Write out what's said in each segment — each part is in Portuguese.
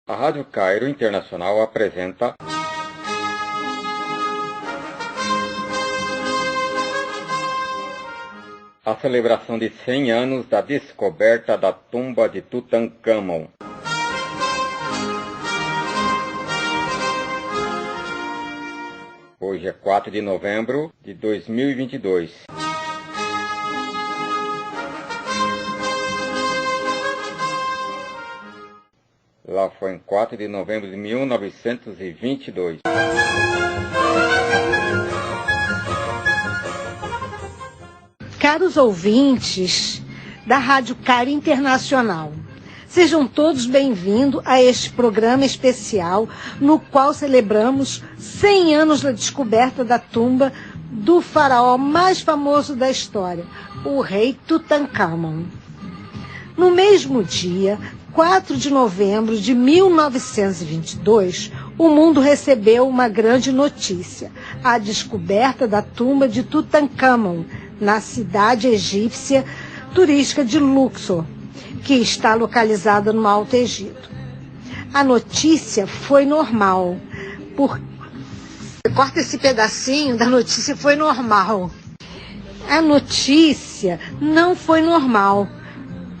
A Rádio Cairo Internacional apresenta a celebração de 100 anos da descoberta da tumba de Tutancâmon. Hoje é 4 de novembro de 2022. Lá foi em 4 de novembro de 1922. Caros ouvintes da Rádio Cairo Internacional, sejam todos bem-vindos a este programa especial no qual celebramos 100 anos da descoberta da tumba do faraó mais famoso da história, o rei Tutancâmon. No mesmo dia, 4 de novembro de 1922, o mundo recebeu uma grande notícia: a descoberta da tumba de Tutancâmon, na cidade egípcia turística de Luxor, que está localizada no Alto Egito. A notícia foi normal. Corta esse pedacinho da notícia, foi normal. A notícia não foi normal.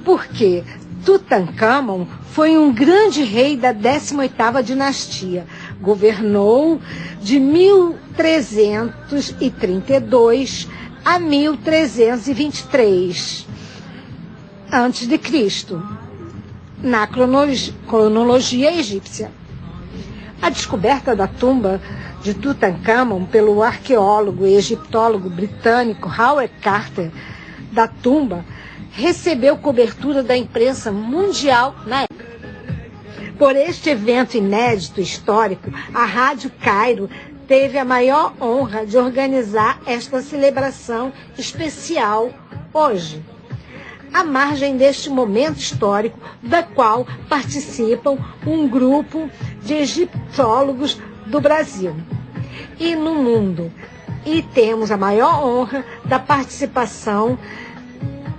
Por quê? Tutancâmon foi um grande rei da 18ª dinastia. Governou de 1332 a 1323 a.C., na cronologia egípcia. A descoberta da tumba de Tutancâmon pelo arqueólogo e egiptólogo britânico Howard Carter da tumba recebeu cobertura da imprensa mundial na época. Por este evento inédito histórico, a Rádio Cairo teve a maior honra de organizar esta celebração especial hoje, à margem deste momento histórico, da qual participam um grupo de egiptólogos do Brasil e no mundo. E temos a maior honra da participação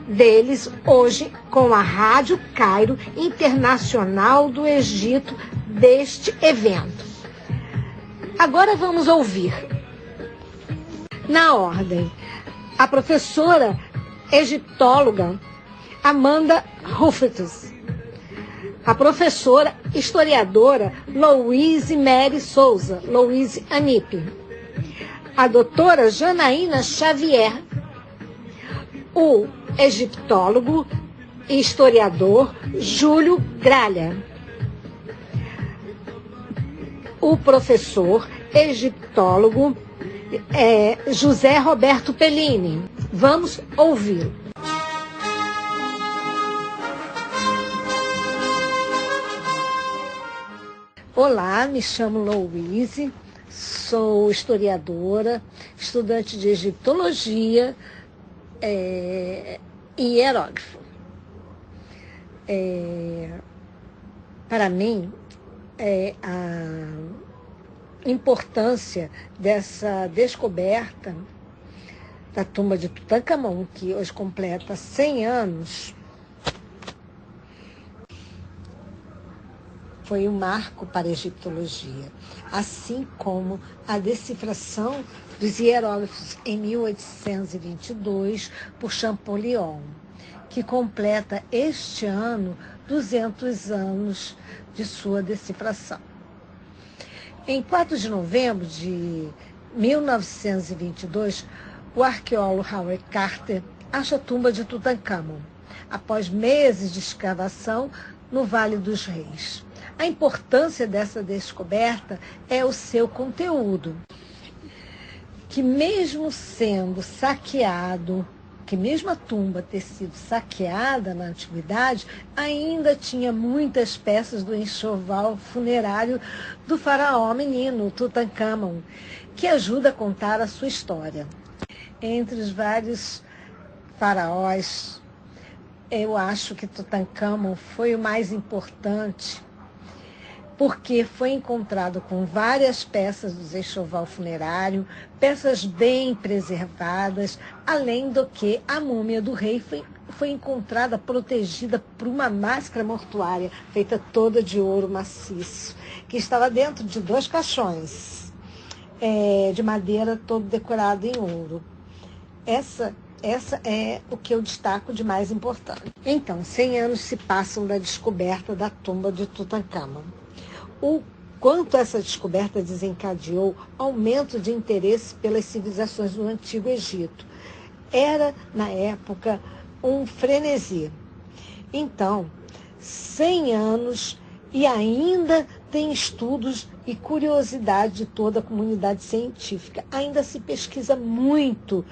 deles hoje com a Rádio Cairo Internacional do Egito deste evento. Agora vamos ouvir, na ordem, a professora egiptóloga Amanda Rufetus, a professora historiadora Louise Mary Souza, Louise Anipe, a doutora Janaína Xavier, o egiptólogo e historiador Júlio Gralha, o professor egiptólogo José Roberto Pellini. Vamos ouvir. Olá, me chamo Louise, sou historiadora, estudante de egiptologia e hierógrafo. Para mim, a importância dessa descoberta da tumba de Tutancâmon, que hoje completa 100 anos, foi um marco para a egiptologia, assim como a decifração dos hieróglifos em 1822 por Champollion, que completa este ano 200 anos de sua decifração. Em 4 de novembro de 1922, o arqueólogo Howard Carter acha a tumba de Tutancâmon, após meses de escavação no Vale dos Reis. A importância dessa descoberta é o seu conteúdo, que mesmo sendo saqueado, que mesmo a tumba ter sido saqueada na antiguidade, ainda tinha muitas peças do enxoval funerário do faraó menino Tutancâmon, que ajuda a contar a sua história. Entre os vários faraós, eu acho que Tutancâmon foi o mais importante porque foi encontrado com várias peças do enxoval funerário, peças bem preservadas, além do que a múmia do rei foi encontrada protegida por uma máscara mortuária feita toda de ouro maciço, que estava dentro de 2 caixões de madeira todo decorado em ouro. Essa é o que eu destaco de mais importante. Então, 100 anos se passam da descoberta da tumba de Tutancâmon. O quanto essa descoberta desencadeou aumento de interesse pelas civilizações do Antigo Egito. Era, na época, um frenesi. Então, 100 anos e ainda tem estudos e curiosidade de toda a comunidade científica. Ainda se pesquisa muito,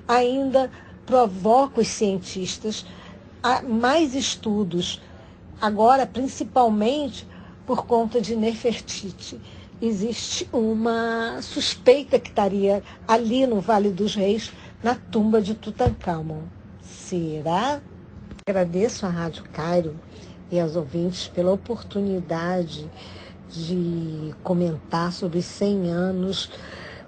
ainda provoca os cientistas a mais estudos. Agora, principalmente por conta de Nefertiti. Existe uma suspeita que estaria ali no Vale dos Reis, na tumba de Tutancâmon. Será? Agradeço à Rádio Cairo e aos ouvintes pela oportunidade de comentar sobre os 100 anos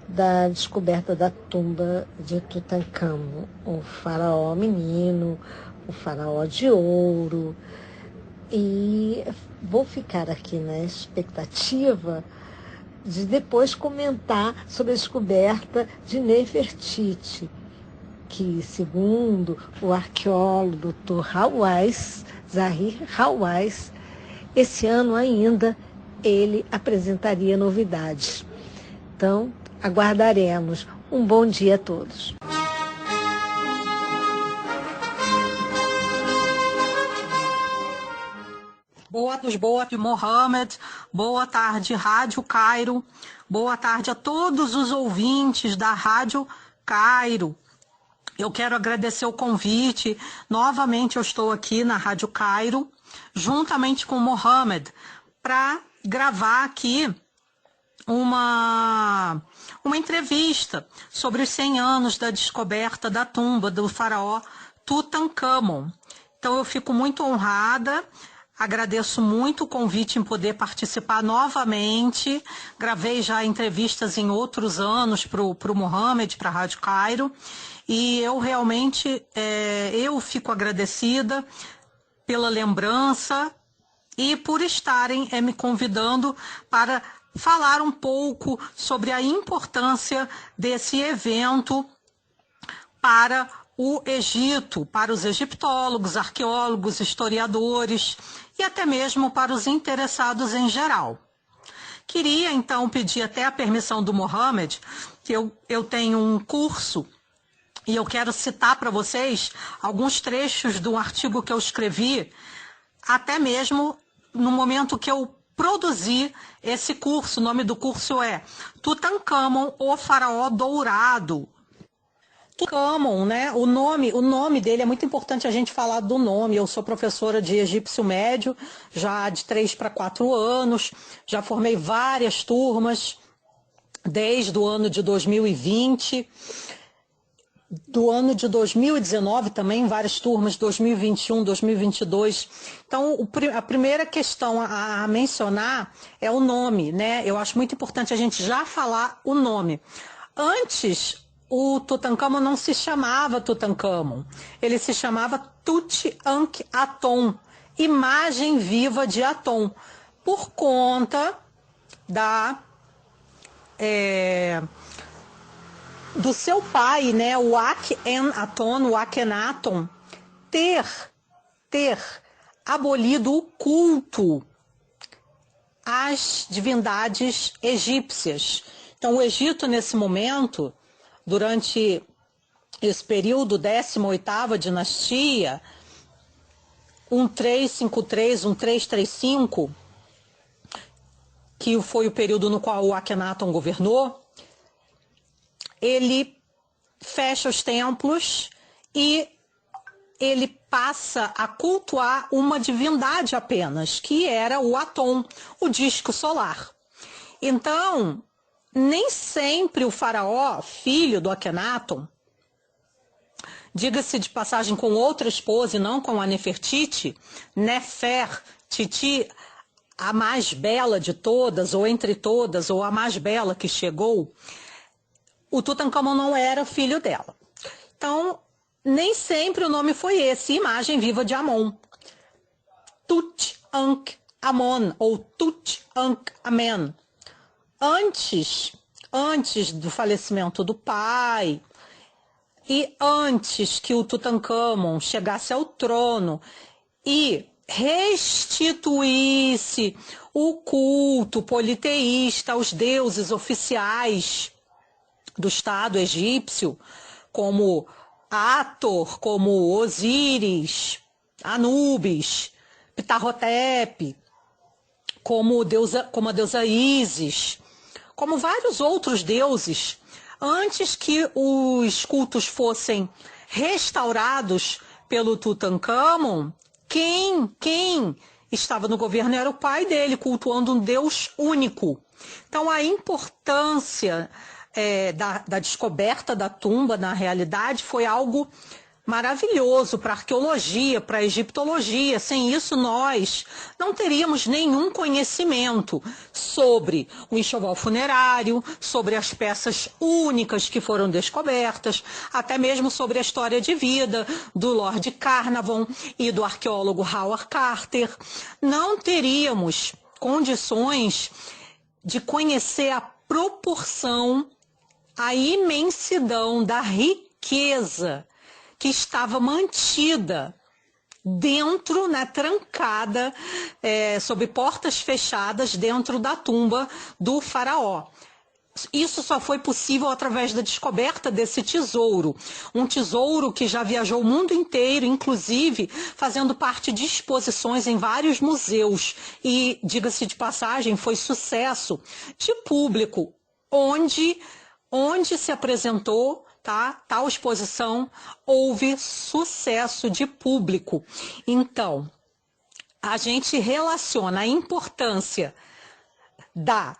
da descoberta da tumba de Tutancâmon, o faraó menino, o faraó de ouro. E vou ficar aqui na expectativa de depois comentar sobre a descoberta de Nefertiti, que, segundo o arqueólogo Dr. Zahi Hawass, esse ano ainda ele apresentaria novidades. Então, aguardaremos. Um bom dia a todos. Boa tarde, Mohamed. Boa tarde, Rádio Cairo. Boa tarde a todos os ouvintes da Rádio Cairo. Eu quero agradecer o convite. Novamente eu estou aqui na Rádio Cairo, juntamente com o Mohamed, para gravar aqui uma entrevista sobre os 100 anos da descoberta da tumba do faraó Tutancâmon. Então eu fico muito honrada. Agradeço muito o convite em poder participar novamente. Gravei já entrevistas em outros anos para o Mohamed, para a Rádio Cairo. E eu realmente eu fico agradecida pela lembrança e por estarem me convidando para falar um pouco sobre a importância desse evento para o Egito, para os egiptólogos, arqueólogos, historiadores e até mesmo para os interessados em geral. Queria, então, pedir até a permissão do Mohamed, que eu tenho um curso e eu quero citar para vocês alguns trechos do artigo que eu escrevi, até mesmo no momento que eu produzi esse curso. O nome do curso é Tutancâmon, o Faraó Dourado. Tutancâmon, né? O nome dele é muito importante a gente falar do nome. Eu sou professora de egípcio médio, já de 3 para 4 anos, já formei várias turmas desde o ano de 2020, do ano de 2019 também, várias turmas, 2021, 2022. Então, a primeira questão a mencionar é o nome, né? Eu acho muito importante a gente já falar o nome. Antes, o Tutancâmon não se chamava Tutancâmon, ele se chamava Tut-Ankh-Aton, imagem viva de Aton, por conta do seu pai, né, o Akhenaton, o Akhenaton, ter abolido o culto às divindades egípcias. Então, o Egito, nesse momento, durante esse período, 18ª dinastia, 1353, 1335, que foi o período no qual o Akhenaton governou, ele fecha os templos e ele passa a cultuar uma divindade apenas, que era o Aton, o disco solar. Então, nem sempre o faraó, filho do Akhenaton, diga-se de passagem com outra esposa e não com a Nefertiti, Nefertiti, a mais bela de todas, ou entre todas, ou a mais bela que chegou, o Tutankhamon não era filho dela. Então, nem sempre o nome foi esse, imagem viva de Amon. Tutankhamon, ou Tutankhamen. Antes do falecimento do pai, e antes que o Tutankhamon chegasse ao trono e restituísse o culto politeísta aos deuses oficiais do Estado egípcio, como Hathor, como Osíris, Anubis, Ptahhotep, como a deusa Ísis, como vários outros deuses, antes que os cultos fossem restaurados pelo Tutankhamon, quem estava no governo era o pai dele, cultuando um Deus único. Então, a importância da descoberta da tumba, na realidade, foi algo maravilhoso para a arqueologia, para a egiptologia. Sem isso, nós não teríamos nenhum conhecimento sobre o enxoval funerário, sobre as peças únicas que foram descobertas, até mesmo sobre a história de vida do Lord Carnarvon e do arqueólogo Howard Carter. Não teríamos condições de conhecer a proporção, a imensidão da riqueza que estava mantida dentro, trancada, sob portas fechadas, dentro da tumba do faraó. Isso só foi possível através da descoberta desse tesouro. Um tesouro que já viajou o mundo inteiro, inclusive fazendo parte de exposições em vários museus. E, diga-se de passagem, foi sucesso de público, onde se apresentou tal exposição, houve sucesso de público. Então, a gente relaciona a importância da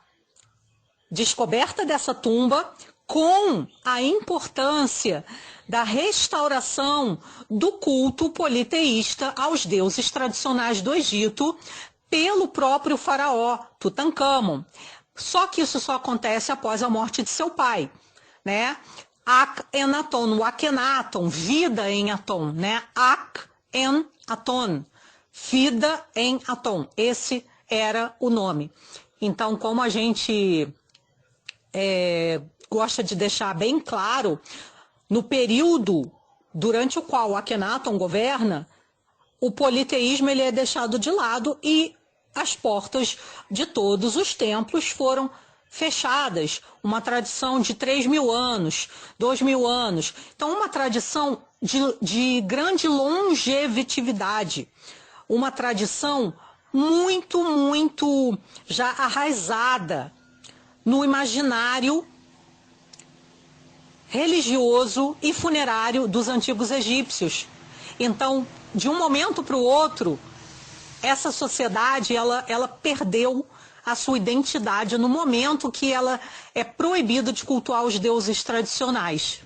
descoberta dessa tumba com a importância da restauração do culto politeísta aos deuses tradicionais do Egito pelo próprio faraó Tutankhamon. Só que isso só acontece após a morte de seu pai, né? Akhenaton, o Akhenaton, vida em Aton, né? Akhenaton, vida em Aton. Esse era o nome. Então, como a gente gosta de deixar bem claro, no período durante o qual o Akhenaton governa, o politeísmo ele é deixado de lado e as portas de todos os templos foram fechadas. Uma tradição de 3.000 anos, 2.000 anos. Então, uma tradição de grande longevidade. Uma tradição muito, muito já arraizada no imaginário religioso e funerário dos antigos egípcios. Então, de um momento para o outro, essa sociedade ela perdeu a sua identidade no momento que ela é proibida de cultuar os deuses tradicionais.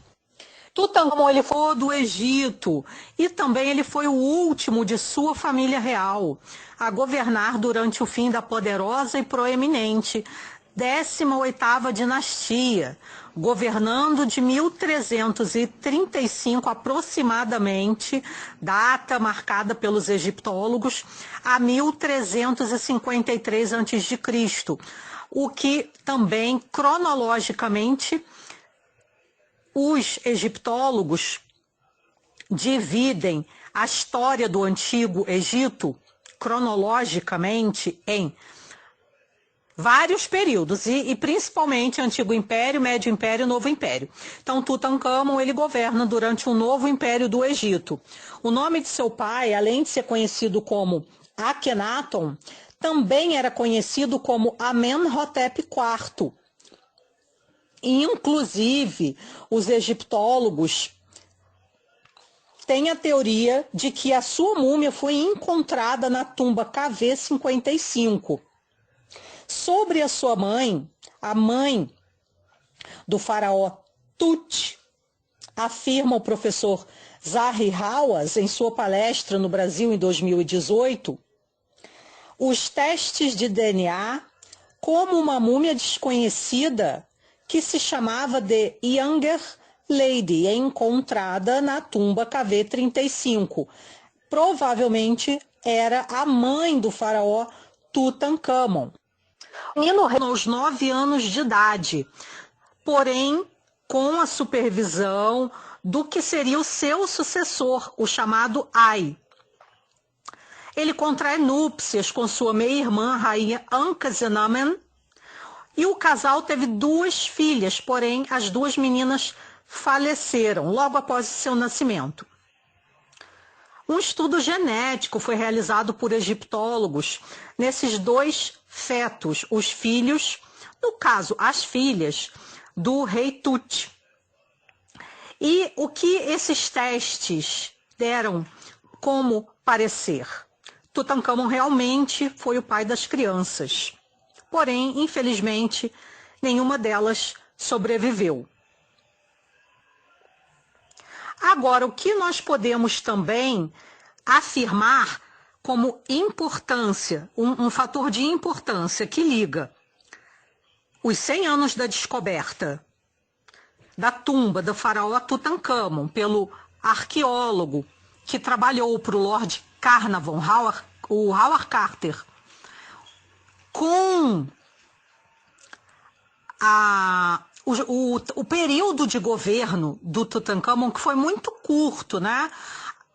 Tutankhamon ele foi do Egito e também ele foi o último de sua família real a governar durante o fim da poderosa e proeminente 18ª dinastia, governando de 1335 aproximadamente, data marcada pelos egiptólogos, a 1353 a.C., o que também, cronologicamente, os egiptólogos dividem a história do Antigo Egito, cronologicamente, em vários períodos, e principalmente Antigo Império, Médio Império e Novo Império. Então, Tutankhamon, ele governa durante o Novo Império do Egito. O nome de seu pai, além de ser conhecido como Akhenaton, também era conhecido como Amenhotep IV. Inclusive, os egiptólogos têm a teoria de que a sua múmia foi encontrada na tumba KV-55. Sobre a sua mãe, a mãe do faraó Tut, afirma o professor Zahi Hawass em sua palestra no Brasil em 2018, os testes de DNA como uma múmia desconhecida que se chamava de Younger Lady, encontrada na tumba KV-35. Provavelmente era a mãe do faraó Tutankhamon. O menino aos 9 anos de idade, porém com a supervisão do que seria o seu sucessor, o chamado Ai. Ele contrai núpcias com sua meia-irmã, rainha Ankhesenamen, e o casal teve 2 filhas, porém as 2 meninas faleceram logo após seu nascimento. Um estudo genético foi realizado por egiptólogos nesses 2 fetos, os filhos, no caso, as filhas do rei Tut. E o que esses testes deram como parecer? Tutankhamon realmente foi o pai das crianças. Porém, infelizmente, nenhuma delas sobreviveu. Agora, o que nós podemos também afirmar como importância, um fator de importância que liga os 100 anos da descoberta da tumba do faraó Tutankhamon pelo arqueólogo que trabalhou para o Lord Carnarvon, o Howard Carter, com o período de governo do Tutankhamon, que foi muito curto, né?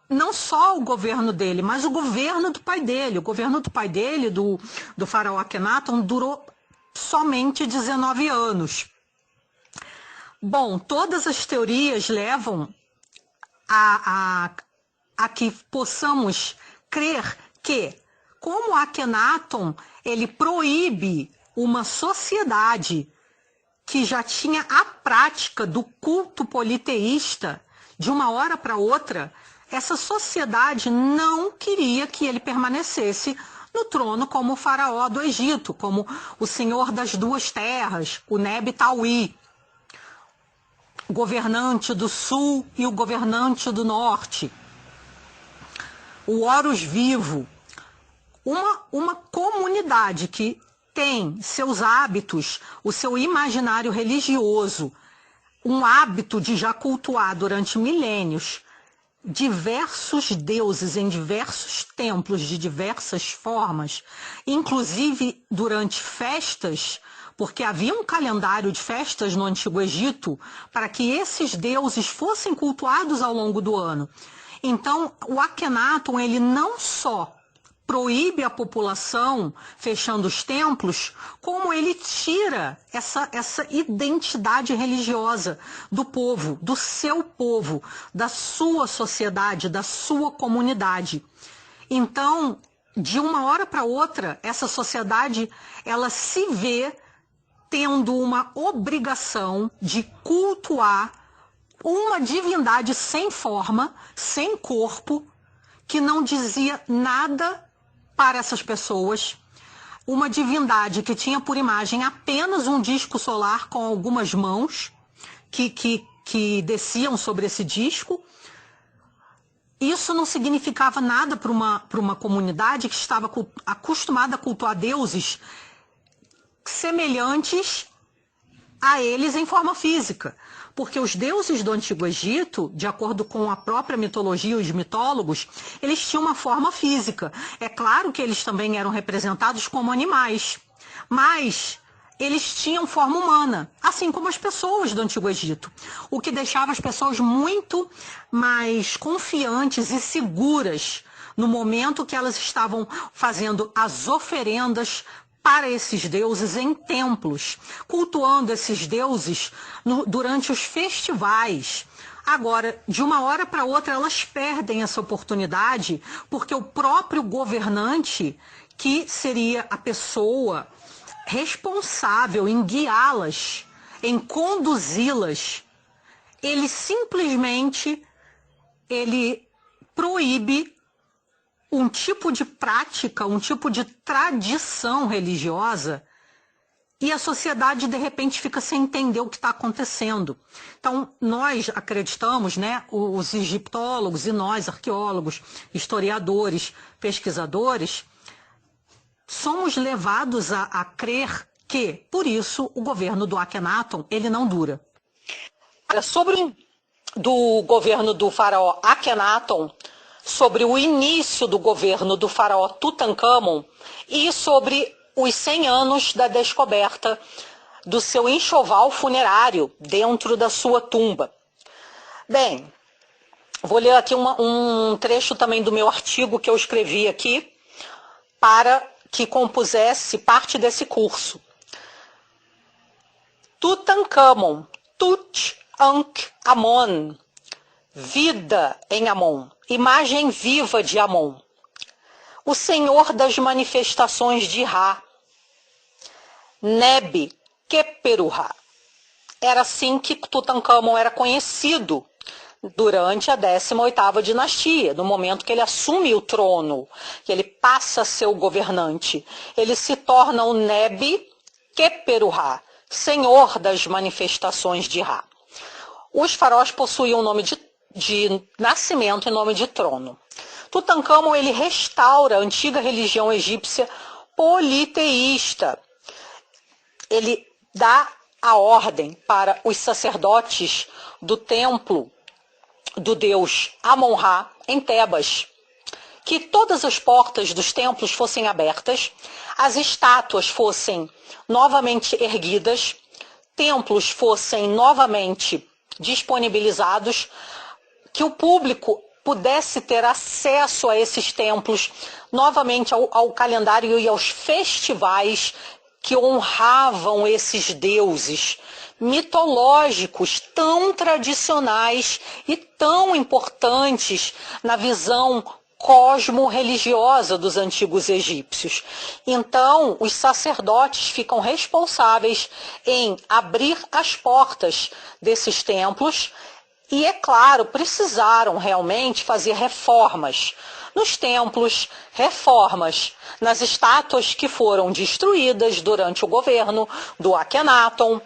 Não só o governo dele, mas o governo do pai dele. O governo do pai dele, do faraó Akhenaton, durou somente 19 anos. Bom, todas as teorias levam a que possamos crer que, como Akhenaton, ele proíbe uma sociedade que já tinha a prática do culto politeísta, de uma hora para outra, essa sociedade não queria que ele permanecesse no trono como o faraó do Egito, como o senhor das 2 terras, o Nebi-Tawi, o governante do sul e o governante do norte, o Horus Vivo, uma comunidade que tem seus hábitos, o seu imaginário religioso, um hábito de já cultuar durante milênios diversos deuses em diversos templos de diversas formas, inclusive durante festas, porque havia um calendário de festas no Antigo Egito para que esses deuses fossem cultuados ao longo do ano. Então, o Akhenaton, ele não só proíbe a população fechando os templos, como ele tira essa identidade religiosa do povo, do seu povo, da sua sociedade, da sua comunidade. Então, de uma hora para outra, essa sociedade, ela se vê tendo uma obrigação de cultuar uma divindade sem forma, sem corpo, que não dizia nada para essas pessoas, uma divindade que tinha por imagem apenas um disco solar com algumas mãos que desciam sobre esse disco. Isso não significava nada para uma comunidade que estava acostumada a cultuar deuses semelhantes a eles em forma física. Porque os deuses do Antigo Egito, de acordo com a própria mitologia e os mitólogos, eles tinham uma forma física. É claro que eles também eram representados como animais, mas eles tinham forma humana, assim como as pessoas do Antigo Egito, o que deixava as pessoas muito mais confiantes e seguras no momento que elas estavam fazendo as oferendas para esses deuses em templos, cultuando esses deuses durante os festivais. Agora, de uma hora para outra, elas perdem essa oportunidade, porque o próprio governante, que seria a pessoa responsável em guiá-las, em conduzi-las, ele simplesmente proíbe um tipo de prática, um tipo de tradição religiosa, e a sociedade, de repente, fica sem entender o que está acontecendo. Então, nós acreditamos, né, os egiptólogos e nós, arqueólogos, historiadores, pesquisadores, somos levados a crer que, por isso, o governo do Akhenaton ele não dura. Sobre do governo do faraó Akhenaton, sobre o início do governo do faraó Tutankhamon e sobre os 100 anos da descoberta do seu enxoval funerário dentro da sua tumba. Bem, vou ler aqui um trecho também do meu artigo que eu escrevi aqui para que compusesse parte desse curso. Tutankhamon, Tut-Ankh-Amon, vida em Amon, imagem viva de Amon, o senhor das manifestações de Ra, Neb-Keperu-Ra. Era assim que Tutankhamon era conhecido durante a 18ª dinastia, no momento que ele assume o trono, que ele passa a ser o governante. Ele se torna o Neb-Keperu-Ra, senhor das manifestações de Ra. Os faraós possuíam o nome de nascimento e nome de trono. Tutankhamon ele restaura a antiga religião egípcia politeísta. Ele dá a ordem para os sacerdotes do templo do deus Amon-Ra em Tebas, que todas as portas dos templos fossem abertas, as estátuas fossem novamente erguidas, templos fossem novamente disponibilizados, que o público pudesse ter acesso a esses templos, novamente ao calendário e aos festivais que honravam esses deuses mitológicos tão tradicionais e tão importantes na visão cosmo-religiosa dos antigos egípcios. Então, os sacerdotes ficam responsáveis em abrir as portas desses templos e, é claro, precisaram realmente fazer reformas nos templos, reformas nas estátuas que foram destruídas durante o governo do Akhenaton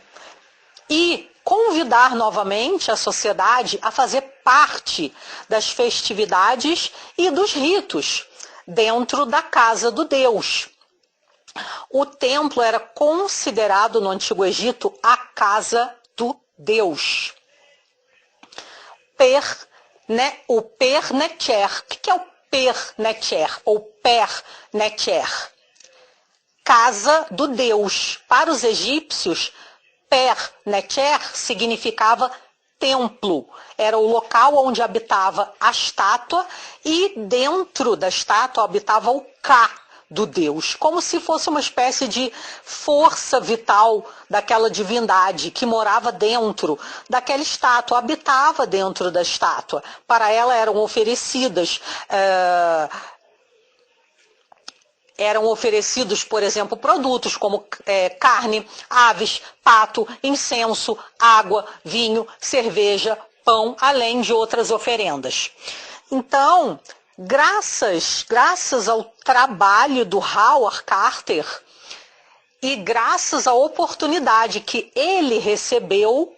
e convidar novamente a sociedade a fazer parte das festividades e dos ritos dentro da casa do Deus. O templo era considerado no Antigo Egito a casa do Deus. O Per-Necher. O que é o Per-Necher ou Per-Necher? Casa do Deus. Para os egípcios, Per-Necher significava templo. Era o local onde habitava a estátua e dentro da estátua habitava o Ka do Deus, como se fosse uma espécie de força vital daquela divindade que morava dentro daquela estátua, habitava dentro da estátua. Para ela eram oferecidos, por exemplo, produtos como carne, aves, pato, incenso, água, vinho, cerveja, pão, além de outras oferendas. Então, graças ao trabalho do Howard Carter e graças à oportunidade que ele recebeu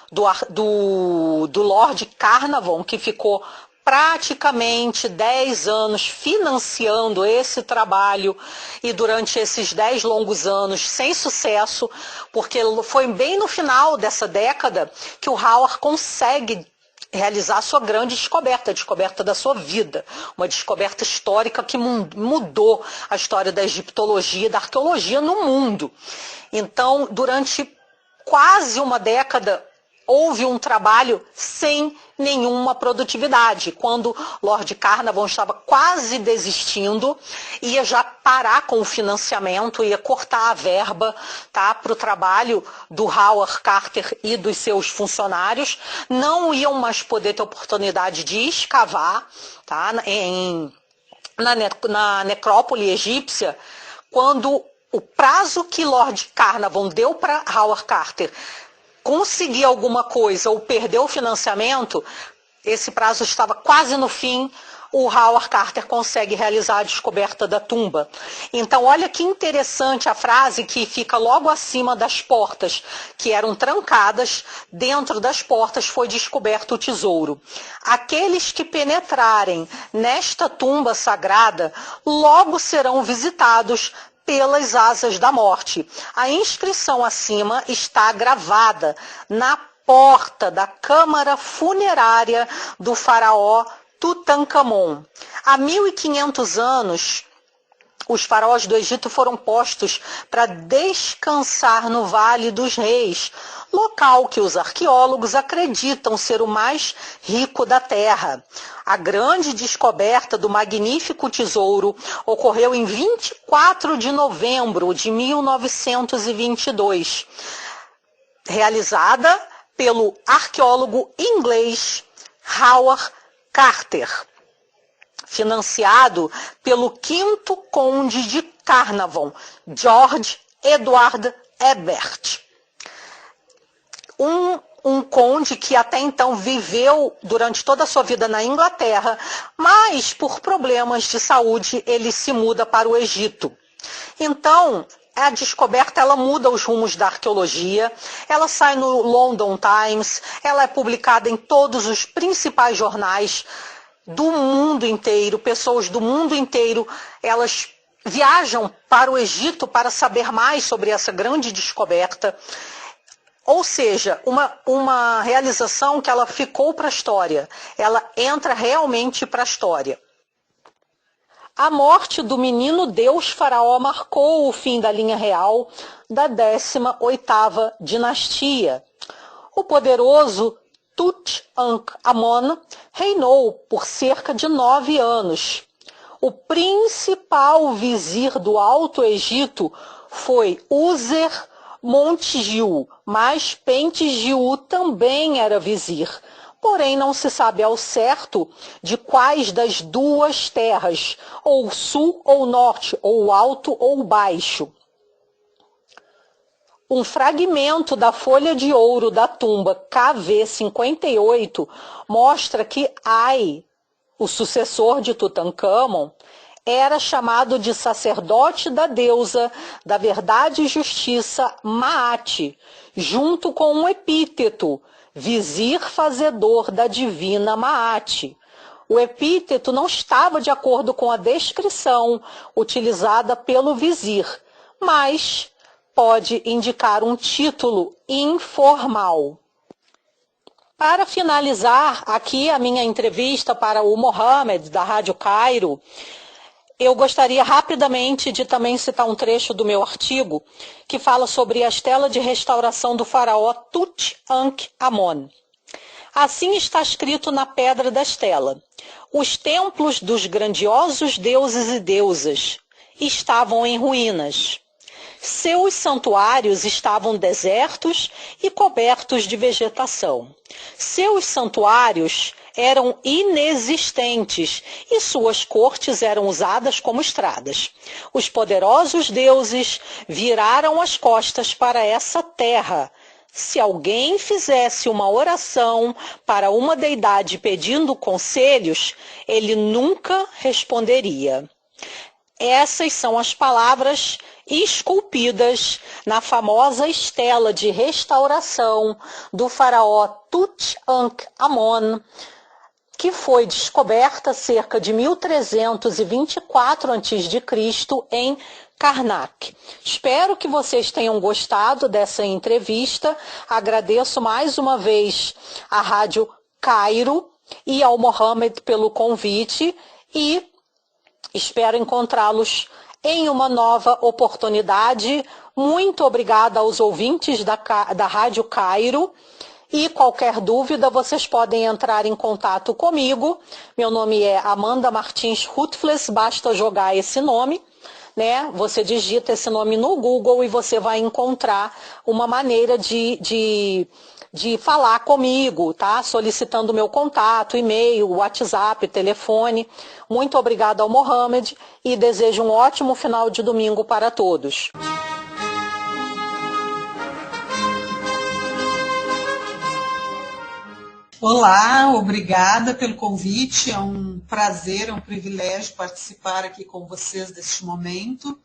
do Lord Carnarvon, que ficou praticamente 10 anos financiando esse trabalho e durante esses 10 longos anos sem sucesso, porque foi bem no final dessa década que o Howard consegue realizar a sua grande descoberta, a descoberta da sua vida, uma descoberta histórica que mudou a história da egiptologia e da arqueologia no mundo. Então, durante quase uma década, houve um trabalho sem nenhuma produtividade. Quando Lord Carnarvon estava quase desistindo, ia já parar com o financiamento, ia cortar a verba, tá, para o trabalho do Howard Carter e dos seus funcionários, não iam mais poder ter oportunidade de escavar, tá, na necrópole egípcia, quando o prazo que Lord Carnarvon deu para Howard Carter conseguir alguma coisa ou perder o financiamento, esse prazo estava quase no fim, o Howard Carter consegue realizar a descoberta da tumba. Então, olha que interessante a frase que fica logo acima das portas, que eram trancadas, dentro das portas foi descoberto o tesouro. Aqueles que penetrarem nesta tumba sagrada, logo serão visitados pelas asas da morte. A inscrição acima está gravada na porta da câmara funerária do faraó Tutankhamon. Há 1.500 anos, os faraós do Egito foram postos para descansar no Vale dos Reis, local que os arqueólogos acreditam ser o mais rico da Terra. A grande descoberta do magnífico tesouro ocorreu em 24 de novembro de 1922, realizada pelo arqueólogo inglês Howard Carter, financiado pelo 5º Conde de Carnarvon, George Edward Hebert. Um conde que até então viveu durante toda a sua vida na Inglaterra, mas por problemas de saúde ele se muda para o Egito. Então, a descoberta ela muda os rumos da arqueologia, ela sai no London Times, ela é publicada em todos os principais jornais do mundo inteiro, pessoas do mundo inteiro, elas viajam para o Egito para saber mais sobre essa grande descoberta. Ou seja, uma realização que ela ficou para a história, ela entra realmente para a história. A morte do menino Deus faraó marcou o fim da linha real da 18ª dinastia. O poderoso Tutankhamon reinou por cerca de 9 anos. O principal vizir do Alto Egito foi User-Montigiu, mas Pentigiu também era vizir. Porém, não se sabe ao certo de quais das duas terras, ou sul ou norte, ou alto ou baixo. Um fragmento da folha de ouro da tumba KV58 mostra que Ai, o sucessor de Tutankhamon, era chamado de sacerdote da deusa da verdade e justiça Maat, junto com um epíteto, vizir fazedor da divina Maat. O epíteto não estava de acordo com a descrição utilizada pelo vizir, mas pode indicar um título informal. Para finalizar aqui a minha entrevista para o Mohamed, da Rádio Cairo, eu gostaria rapidamente de também citar um trecho do meu artigo que fala sobre a estela de restauração do faraó Tutankhamon. Assim está escrito na pedra da estela: os templos dos grandiosos deuses e deusas estavam em ruínas. Seus santuários estavam desertos e cobertos de vegetação. Seus santuários eram inexistentes e suas cortes eram usadas como estradas. Os poderosos deuses viraram as costas para essa terra. Se alguém fizesse uma oração para uma deidade pedindo conselhos, ele nunca responderia. Essas são as palavras esculpidas na famosa estela de restauração do faraó Tutankhamon, que foi descoberta cerca de 1324 a.C. em Karnak. Espero que vocês tenham gostado dessa entrevista. Agradeço mais uma vez à Rádio Cairo e ao Mohamed pelo convite e espero encontrá-los em uma nova oportunidade. Muito obrigada aos ouvintes da Rádio Cairo. E qualquer dúvida, vocês podem entrar em contato comigo. Meu nome é Amanda Martins Rutfles, basta jogar esse nome, né? Você digita esse nome no Google e você vai encontrar uma maneira de falar comigo, tá? Solicitando meu contato, e-mail, WhatsApp, telefone. Muito obrigada ao Mohamed e desejo um ótimo final de domingo para todos. Olá, obrigada pelo convite, é um prazer, é um privilégio participar aqui com vocês deste momento.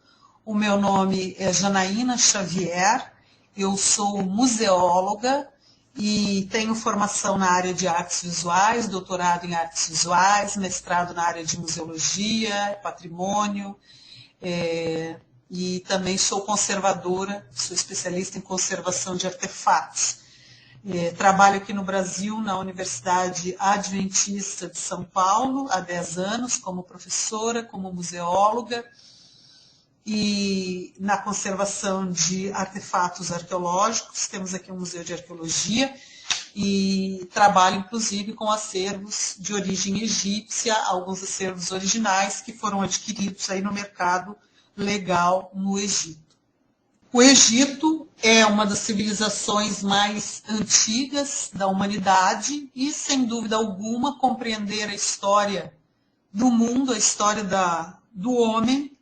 O meu nome é Janaína Xavier, eu sou museóloga e tenho formação na área de artes visuais, doutorado em artes visuais, mestrado na área de museologia, patrimônio, e também sou conservadora, sou especialista em conservação de artefatos. Trabalho aqui no Brasil, na Universidade Adventista de São Paulo, há 10 anos, como professora, como museóloga, e na conservação de artefatos arqueológicos. Temos aqui um museu de arqueologia, e trabalho, inclusive, com acervos de origem egípcia, alguns acervos originais que foram adquiridos aí no mercado legal no Egito. O Egito é uma das civilizações mais antigas da humanidade e, sem dúvida alguma, compreender a história do mundo, a história do homem,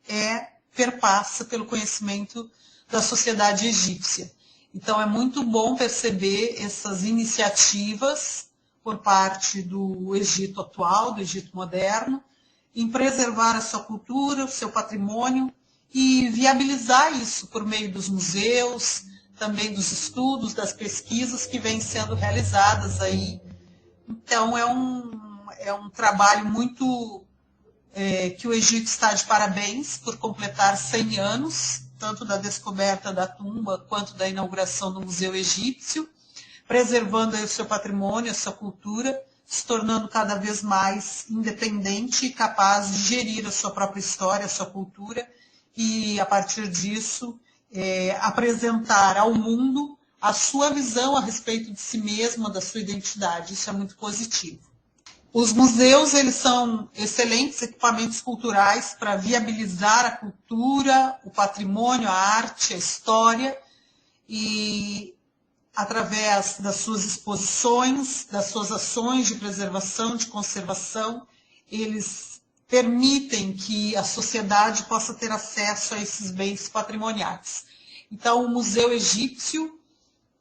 perpassa pelo conhecimento da sociedade egípcia. Então, é muito bom perceber essas iniciativas por parte do Egito atual, do Egito moderno, em preservar a sua cultura, o seu patrimônio, e viabilizar isso por meio dos museus, também dos estudos, das pesquisas que vêm sendo realizadas aí. Então, é um trabalho muito que o Egito está de parabéns por completar 100 anos, tanto da descoberta da tumba quanto da inauguração do Museu Egípcio, preservando aí o seu patrimônio, a sua cultura, se tornando cada vez mais independente e capaz de gerir a sua própria história, a sua cultura, e, a partir disso, apresentar ao mundo a sua visão a respeito de si mesma, da sua identidade. Isso é muito positivo. Os museus, eles são excelentes equipamentos culturais para viabilizar a cultura, o patrimônio, a arte, a história, e, através das suas exposições, das suas ações de preservação, de conservação, eles permitem que a sociedade possa ter acesso a esses bens patrimoniais. Então, o Museu Egípcio,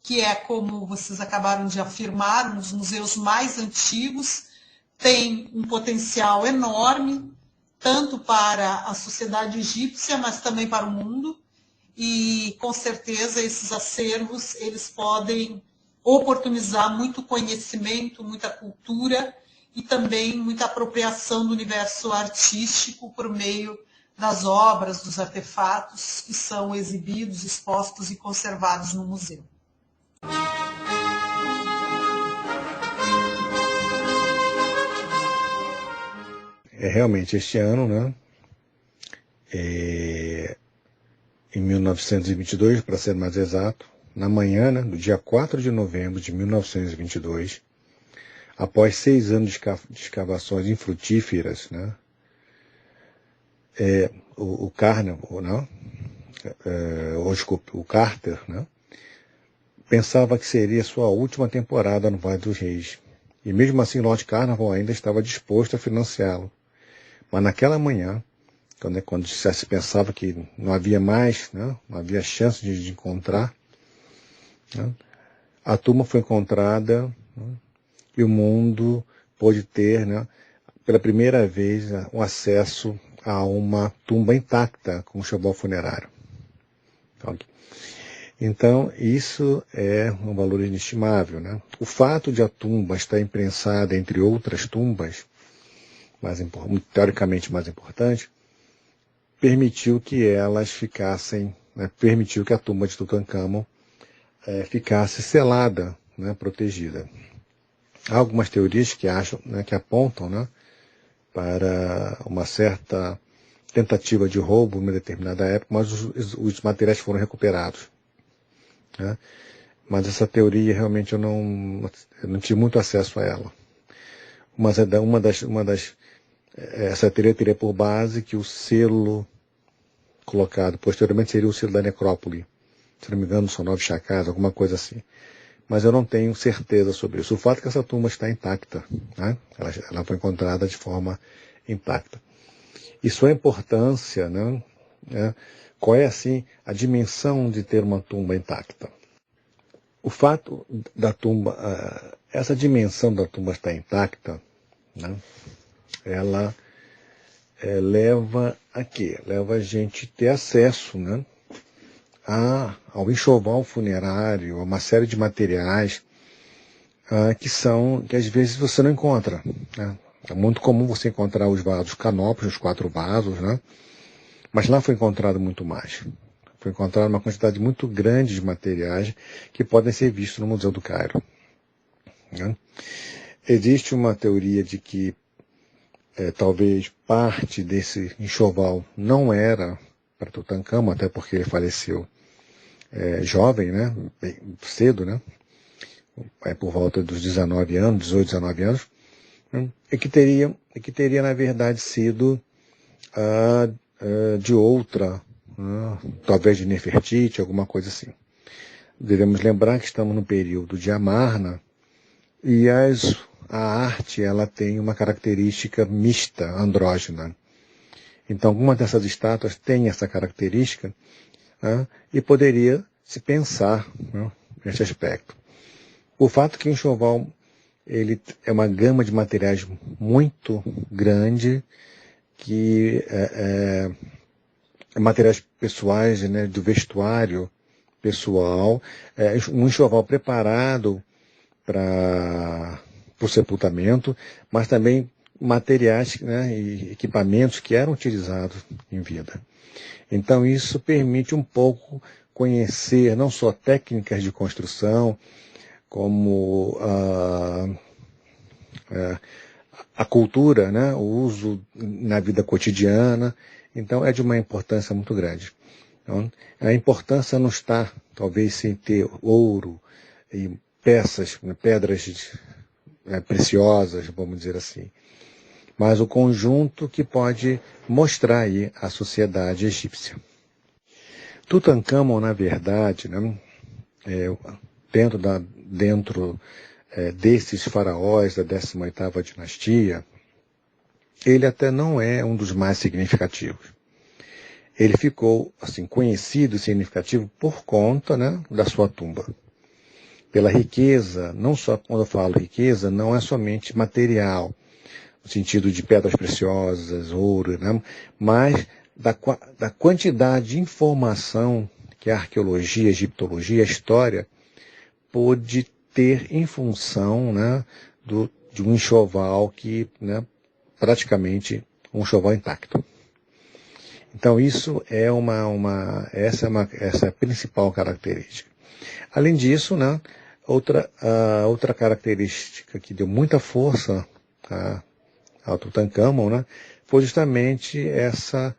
que é, como vocês acabaram de afirmar, um dos museus mais antigos, tem um potencial enorme, tanto para a sociedade egípcia, mas também para o mundo, e, com certeza, esses acervos eles podem oportunizar muito conhecimento, muita cultura, e também muita apropriação do universo artístico por meio das obras, dos artefatos que são exibidos, expostos e conservados no museu. Realmente, este ano, né, em 1922, para ser mais exato, na manhã, né, do dia 4 de novembro de 1922, após 6 anos de escavações infrutíferas, né, o Carter, né, pensava que seria sua última temporada no Vale dos Reis. E mesmo assim, Lord Carnarvon ainda estava disposto a financiá-lo. Mas naquela manhã, quando já se pensava que não havia mais, né, não havia chance de encontrar, né, a tumba foi encontrada, né, e o mundo pôde ter, né, pela primeira vez, um acesso a uma tumba intacta com um chavão funerário. Então, isso é um valor inestimável, né? O fato de a tumba estar imprensada entre outras tumbas, teoricamente mais importantes, permitiu que elas ficassem, né, permitiu que a tumba de Tutancâmon ficasse selada, né, protegida. Há algumas teorias que acham, né, que apontam, né, para uma certa tentativa de roubo em uma determinada época, mas os materiais foram recuperados, né? Mas essa teoria realmente eu não tive muito acesso a ela. Mas essa teoria teria por base que o selo colocado posteriormente seria o selo da necrópole. Se não me engano, são 9 chacais, alguma coisa assim. Mas eu não tenho certeza sobre isso. O fato é que essa tumba está intacta, né? Ela foi encontrada de forma intacta. E sua importância, né? Qual é, assim, a dimensão de ter uma tumba intacta? O fato da tumba, essa dimensão da tumba estar intacta, né? Ela leva a quê? Leva a gente ter acesso, né, ao enxoval funerário, a uma série de materiais que às vezes você não encontra, né? É muito comum você encontrar os vasos canópicos, os 4 vasos, né? Mas lá foi encontrado muito mais. Foi encontrada uma quantidade muito grande de materiais que podem ser vistos no Museu do Cairo. Né? Existe uma teoria de que talvez parte desse enxoval não era para Tutancâmon, até porque ele faleceu jovem, né? Bem cedo, né? Por volta dos 19 anos, 18, 19 anos, né? e que teria, na verdade, sido de outra, talvez de Nefertiti, alguma coisa assim. Devemos lembrar que estamos no período de Amarna e a arte ela tem uma característica mista, andrógena. Então, alguma dessas estátuas tem essa característica, e poderia se pensar, nesse aspecto. O fato que o enxoval ele é uma gama de materiais muito grande, que materiais pessoais, né, do vestuário pessoal, um enxoval preparado para o sepultamento, mas também materiais, né, e equipamentos que eram utilizados em vida. Então isso permite um pouco conhecer não só técnicas de construção, como a cultura, né, o uso na vida cotidiana. Então é de uma importância muito grande. Então, a importância não está, talvez, em ter ouro e peças, pedras preciosas, vamos dizer assim, mas o conjunto que pode mostrar aí a sociedade egípcia. Tutancâmon, na verdade, né, dentro desses faraós da 18ª dinastia, ele até não é um dos mais significativos. Ele ficou assim conhecido e significativo por conta, né, da sua tumba. Pela riqueza, não só quando eu falo riqueza, não é somente material, no sentido de pedras preciosas, ouro, né, mas da quantidade de informação que a arqueologia, a egiptologia, a história pôde ter em função, né, de um enxoval que, né, praticamente um enxoval intacto. Então isso essa é a principal característica. Além disso, né, outra característica que deu muita força ao Tutancâmon, né, foi justamente essa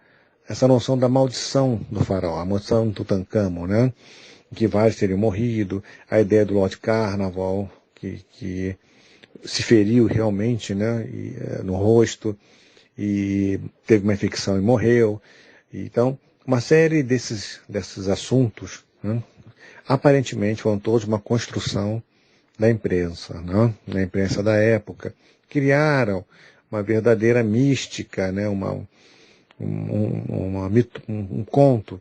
noção da maldição do faraó, a maldição do Tutancâmon, né, que vários teriam morrido, a ideia do Lord Carnarvon, que se feriu realmente, né, no rosto, e teve uma infecção e morreu. Então, uma série desses assuntos, né, aparentemente foram todos uma construção da imprensa, né, da imprensa da época. Criaram uma verdadeira mística, né, um conto.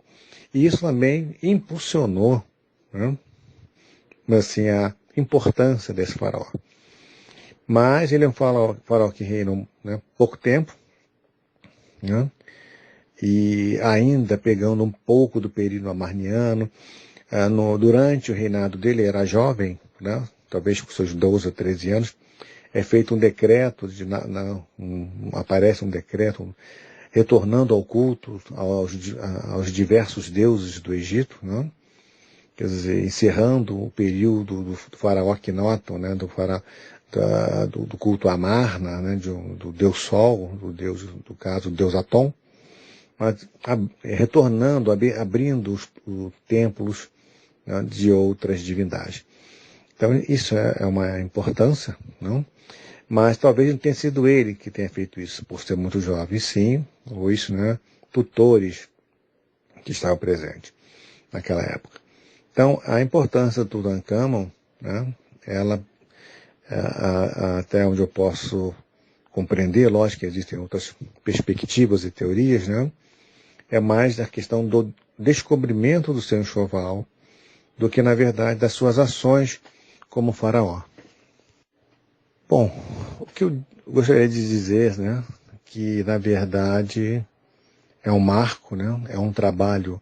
E isso também impulsionou, né, assim, a importância desse faraó. Mas ele é um faraó que reinou, né, pouco tempo, né, e ainda pegando um pouco do período amarniano. Durante o reinado dele, era jovem, né, talvez com seus 12 ou 13 anos, é feito um decreto, aparece um decreto retornando ao culto aos diversos deuses do Egito, né? Quer dizer, encerrando o período do faraó Akhenaton, né? do culto a Amarna, né? Do deus Sol, do caso, do deus Atom, mas retornando, abrindo os templos, né, de outras divindades. Então isso é uma importância, não? Mas talvez não tenha sido ele que tenha feito isso, por ser muito jovem, sim, ou isso, né, tutores que estavam presentes naquela época. Então, a importância do Tutancâmon, né, ela, até onde eu posso compreender, lógico que existem outras perspectivas e teorias, né, é mais da questão do descobrimento do seu enxoval do que, na verdade, das suas ações como faraó. Bom, o que eu gostaria de dizer, né, que na verdade é um marco, né, é um trabalho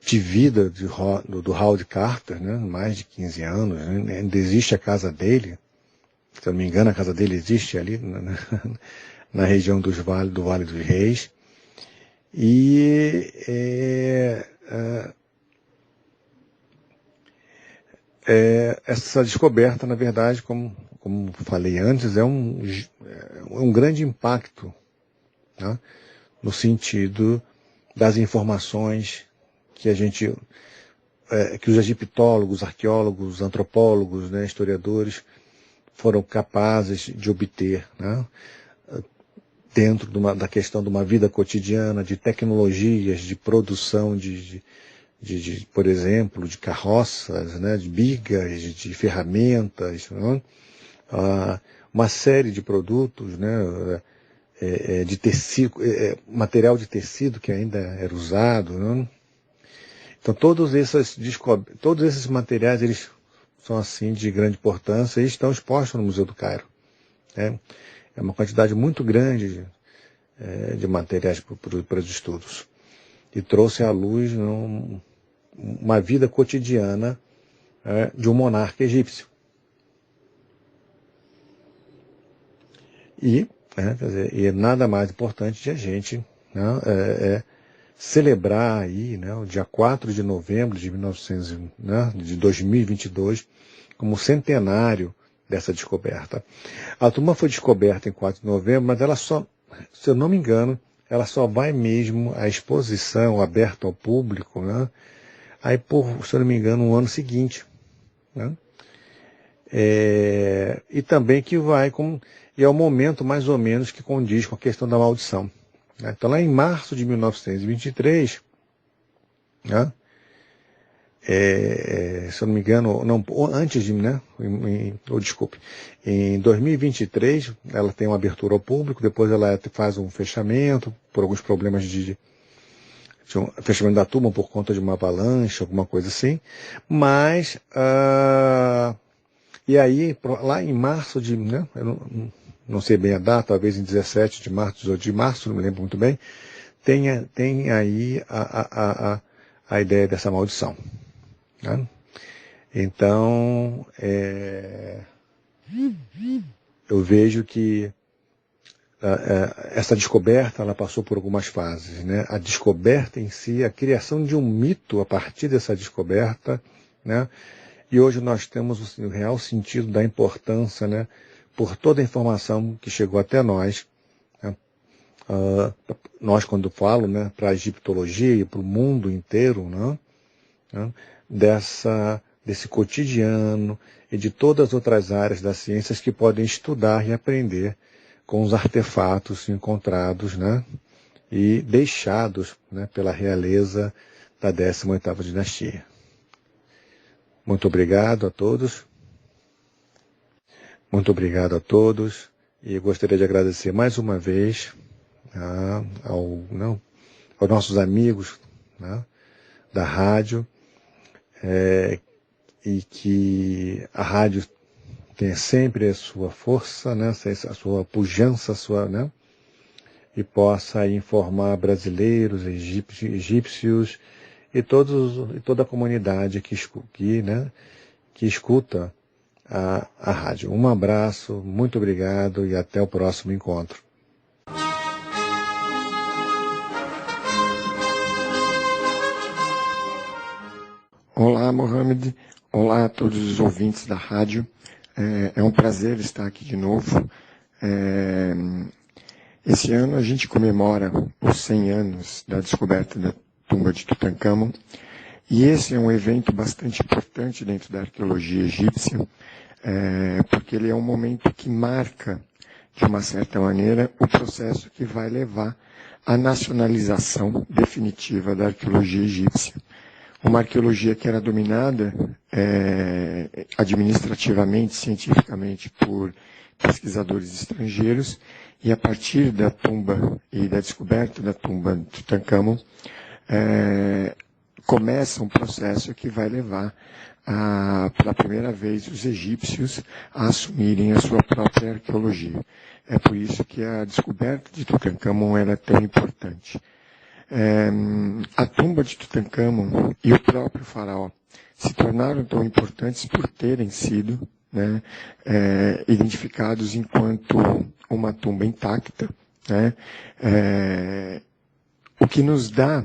de vida do Howard Carter, né, mais de 15 anos, né, ainda existe a casa dele, se eu não me engano a casa dele existe ali na região do Vale dos Reis, E essa descoberta, na verdade, como falei antes, é um grande impacto, tá? No sentido das informações que que os egiptólogos, arqueólogos, antropólogos, né, historiadores foram capazes de obter, né, dentro da questão de uma vida cotidiana, de tecnologias, de produção por exemplo, de carroças, né, de bigas, de ferramentas, né, uma série de produtos, né, de tecido, material de tecido que ainda era usado, né? Então todos esses materiais eles são assim de grande importância e estão expostos no Museu do Cairo. Né? É uma quantidade muito grande de materiais para os estudos e trouxe à luz uma vida cotidiana de um monarca egípcio. E nada mais importante de a gente, né, celebrar aí, né, o dia 4 de novembro de 2022 como centenário dessa descoberta. A tumba foi descoberta em 4 de novembro, mas ela só, se eu não me engano, ela só vai mesmo à exposição aberta ao público, né, aí se eu não me engano, no ano seguinte. Né, e também que e é o momento mais ou menos que condiz com a questão da maldição. Né? Então lá em março de 1923, né? Se eu não me engano, não, antes de, né? Desculpe, em 2023 ela tem uma abertura ao público, depois ela faz um fechamento por alguns problemas de fechamento da tumba por conta de uma avalanche, alguma coisa assim, mas e aí lá em março de, né? Eu não sei bem a data, talvez em 17 de março, 18 de março, não me lembro muito bem, tem aí a ideia dessa maldição. Né? Então, eu vejo que essa descoberta ela passou por algumas fases. Né? A descoberta em si, a criação de um mito a partir dessa descoberta, né? E hoje nós temos o real sentido da importância, né? Por toda a informação que chegou até nós, né? Nós quando falo, né, para a egiptologia e para o mundo inteiro, né, desse cotidiano e de todas as outras áreas das ciências que podem estudar e aprender com os artefatos encontrados, né, e deixados, né, pela realeza da 18ª dinastia. Muito obrigado a todos. Muito obrigado a todos e gostaria de agradecer mais uma vez aos nossos amigos, né, da rádio, e que a rádio tenha sempre a sua força, né, a sua pujança, né, e possa informar brasileiros, egípcios e toda a comunidade que escuta a rádio. Um abraço, muito obrigado e até o próximo encontro. Olá, Mohamed. Olá a todos os ouvintes da rádio. É um prazer estar aqui de novo. Esse ano a gente comemora os 100 anos da descoberta da tumba de Tutancâmon. E esse é um evento bastante importante dentro da arqueologia egípcia, porque ele é um momento que marca, de uma certa maneira, o processo que vai levar à nacionalização definitiva da arqueologia egípcia. Uma arqueologia que era dominada administrativamente, cientificamente, por pesquisadores estrangeiros, e a partir da tumba e da descoberta da tumba de Tutancâmon, começa um processo que vai levar pela primeira vez os egípcios a assumirem a sua própria arqueologia. É por isso que a descoberta de Tutancâmon é tão importante. A tumba de Tutancâmon e o próprio faraó se tornaram tão importantes por terem sido, né, identificados enquanto uma tumba intacta, né, o que nos dá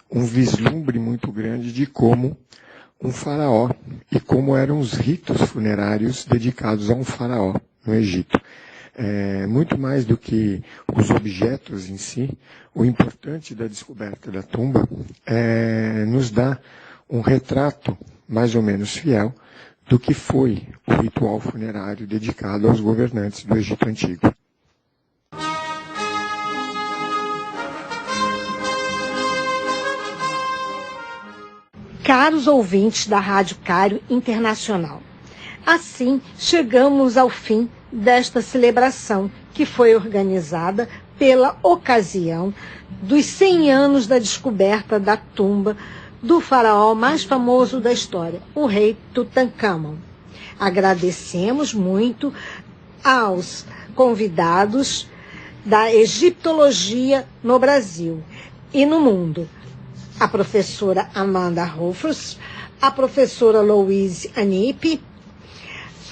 um vislumbre muito grande de como um faraó e como eram os ritos funerários dedicados a um faraó no Egito. Muito mais do que os objetos em si, o importante da descoberta da tumba nos dá um retrato mais ou menos fiel do que foi o ritual funerário dedicado aos governantes do Egito Antigo. Caros ouvintes da Rádio Cário Internacional, assim chegamos ao fim desta celebração que foi organizada pela ocasião dos 100 anos da descoberta da tumba do faraó mais famoso da história, o rei Tutancâmon. Agradecemos muito aos convidados da egiptologia no Brasil e no mundo, a professora Amanda Rufus, a professora Louise Anipe,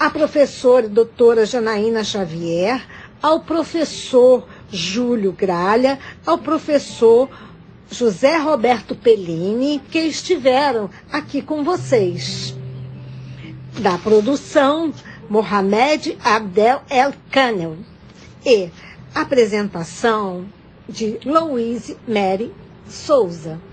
a professora doutora Janaína Xavier, ao professor Júlio Gralha, ao professor José Roberto Pellini, que estiveram aqui com vocês. Da produção, Mohamed Abdel El Canel. E apresentação de Louise Mary Souza.